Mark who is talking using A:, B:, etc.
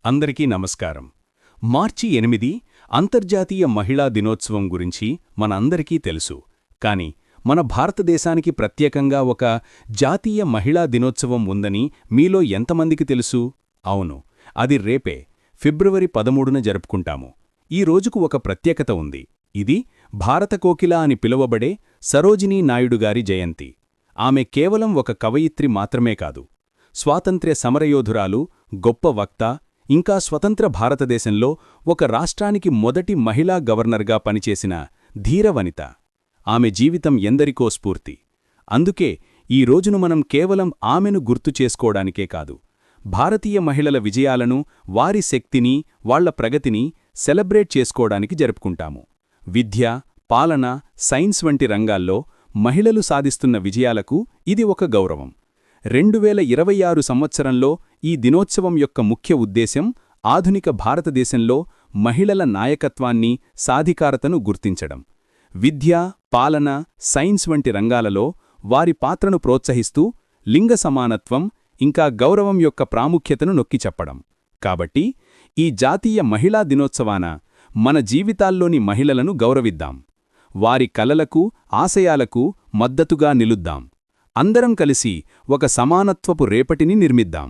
A: అందరికీ నమస్కారం. మార్చి 8 అంతర్జాతీయ మహిళా దినోత్సవం గురించి మనందరికీ తెలుసు. కానీ మన భారతదేశానికి ప్రత్యేకంగా ఒక జాతీయ మహిళా దినోత్సవం ఉందని మీలో ఎంతమందికి తెలుసు? అవును, అది రేపే ఫిబ్రవరి 13న జరుపుకుంటాము. ఈ రోజుకు ఒక ప్రత్యేకత ఉంది. ఇది భారత కోకిల అని పిలువబడే సరోజినీ నాయుడు గారి జయంతి. ఆమె కేవలం ఒక కవయిత్రి మాత్రమే కాదు, స్వాతంత్ర్య సమరయోధురాలు, గొప్ప వక్త, ఇంకా స్వతంత్ర భారతదేశంలో ఒక రాష్ట్రానికి మొదటి మహిళా గవర్నర్గా పనిచేసిన ధీరవనిత. ఆమె జీవితం ఎందరికో స్ఫూర్తి. అందుకే ఈ రోజును మనం కేవలం ఆమెను గుర్తు చేసుకోవడానికే కాదు, భారతీయ మహిళల విజయాలను, వారి శక్తిని, వాళ్ల ప్రగతిని సెలబ్రేట్ చేసుకోవడానికి జరుపుకుంటాము. విద్య, పాలన, సైన్స్ వంటి రంగాల్లో మహిళలు సాధిస్తున్న విజయాలకు ఇది ఒక గౌరవం. 2026 సంవత్సరంలో ఈ దినోత్సవం యొక్క ముఖ్య ఉద్దేశ్యం ఆధునిక భారతదేశంలో మహిళల నాయకత్వాన్ని, సాధికారతను గుర్తించడం. విద్య, పాలన, సైన్స్ వంటి రంగాలలో వారి పాత్రను ప్రోత్సహిస్తూ లింగ సమానత్వం, ఇంకా గౌరవం యొక్క ప్రాముఖ్యతను నొక్కి చెప్పడం. కాబట్టి ఈ జాతీయ మహిళా దినోత్సవాన మన జీవితాల్లోని మహిళలను గౌరవిద్దాం. వారి కలలకు, ఆశయాలకు మద్దతుగా నిలుద్దాం. అందరం కలిసి ఒక సమానత్వపు రేపటిని నిర్మిద్దాం.